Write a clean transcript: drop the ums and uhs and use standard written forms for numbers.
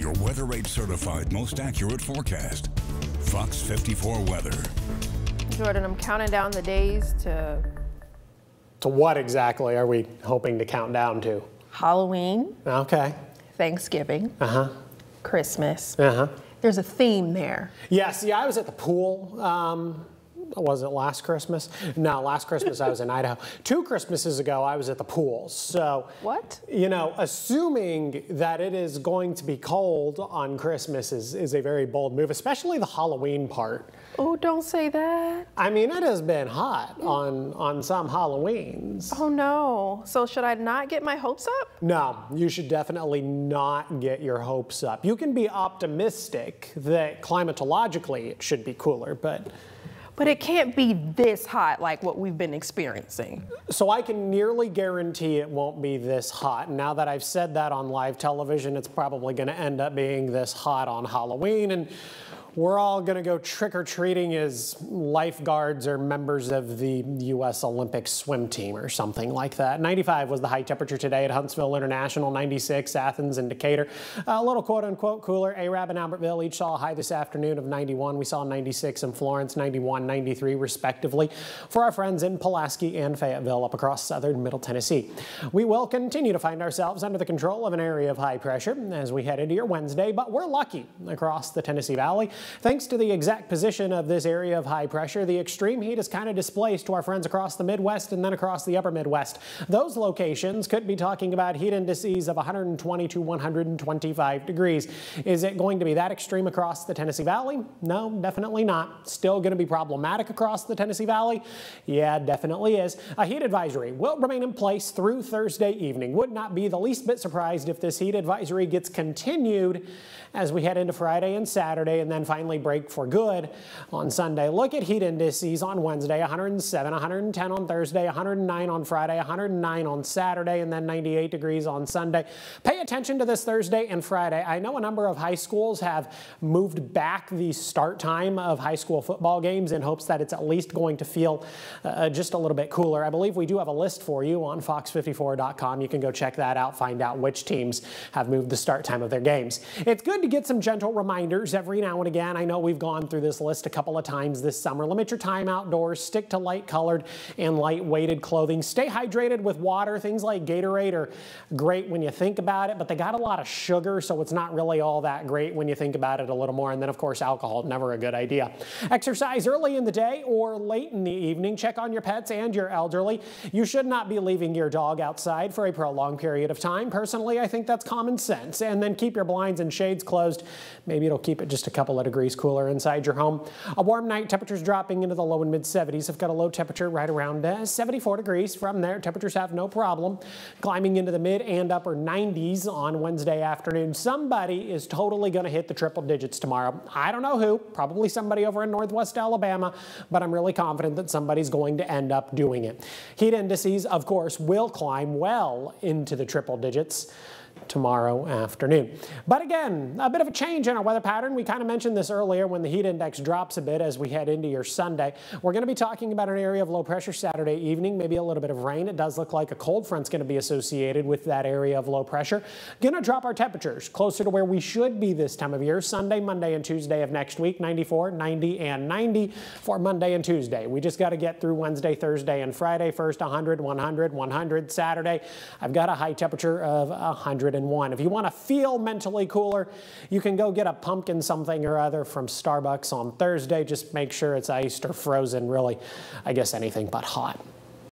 your Weather Rate certified most accurate forecast. Fox 54 weather. Jordan, I'm counting down the days to what exactly are we hoping to count down to? Halloween. Okay. Thanksgiving. Christmas. There's a theme there. Yes, yeah, I was at the pool. Was it last Christmas? No, last Christmas I was in Idaho. 2 Christmases ago I was at the pool. So, what? You know, assuming that it is going to be cold on Christmas is a very bold move, especially the Halloween part. Oh, don't say that. I mean, it has been hot on some Halloweens. Oh no. So should I not get my hopes up? No, you should definitely not get your hopes up. You can be optimistic that climatologically it should be cooler, but it can't be this hot like what we've been experiencing. So I can nearly guarantee it won't be this hot. Now that I've said that on live television, it's probably going to end up being this hot on Halloween, and we're all going to go trick-or-treating as lifeguards or members of the U.S. Olympic swim team or something like that. 95 was the high temperature today at Huntsville International, 96 Athens and Decatur. A little quote-unquote cooler. Arab and Albertville each saw a high this afternoon of 91. We saw 96 in Florence, 91, 93 respectively for our friends in Pulaski and Fayetteville up across southern Middle Tennessee. We will continue to find ourselves under the control of an area of high pressure as we head into your Wednesday, but we're lucky across the Tennessee Valley. Thanks to the exact position of this area of high pressure, the extreme heat is kind of displaced to our friends across the Midwest and then across the upper Midwest. Those locations could be talking about heat indices of 120 to 125 degrees. Is it going to be that extreme across the Tennessee Valley? No, definitely not. Still going to be problematic across the Tennessee Valley? Yeah, definitely is. A heat advisory will remain in place through Thursday evening. Would not be the least bit surprised if this heat advisory gets continued as we head into Friday and Saturday and then finally break for good on Sunday. Look at heat indices on Wednesday, 107, 110 on Thursday, 109 on Friday, 109 on Saturday, and then 98 degrees on Sunday. Pay attention to this Thursday and Friday. I know a number of high schools have moved back the start time of high school football games in hopes that it's at least going to feel just a little bit cooler. I believe we do have a list for you on fox54.com. You can go check that out, find out which teams have moved the start time of their games. It's good to get some gentle reminders every now and again. I know we've gone through this list a couple of times this summer. Limit your time outdoors, stick to light colored and light weighted clothing. Stay hydrated with water. Things like Gatorade are great when you think about it, but they got a lot of sugar, so it's not really all that great when you think about it a little more. And then of course, alcohol, never a good idea. Exercise early in the day or late in the evening. Check on your pets and your elderly. You should not be leaving your dog outside for a prolonged period of time. Personally, I think that's common sense. And then keep your blinds and shades closed. Maybe it'll keep it just a couple of degrees cooler inside your home. A warm night, temperatures dropping into the low and mid 70s. I've got a low temperature right around 74 degrees. From there, temperatures have no problem climbing into the mid and upper 90s on Wednesday afternoon. Somebody is totally going to hit the triple digits tomorrow. I don't know who, probably somebody over in Northwest Alabama, but I'm really confident that somebody's going to end up doing it. Heat indices, of course, will climb well into the triple digits tomorrow afternoon. But again, a bit of a change in our weather pattern. We kind of mentioned this earlier when the heat index drops a bit as we head into your Sunday. We're going to be talking about an area of low pressure Saturday evening, maybe a little bit of rain. It does look like a cold front's going to be associated with that area of low pressure. Going to drop our temperatures closer to where we should be this time of year. Sunday, Monday, and Tuesday of next week, 94, 90, and 90 for Monday and Tuesday. We just got to get through Wednesday, Thursday, and Friday. First 100, 100, 100 Saturday. I've got a high temperature of 101. If you want to feel mentally cooler, you can go get a pumpkin something or other from Starbucks on Thursday. Just make sure it's iced or frozen, really, I guess anything but hot.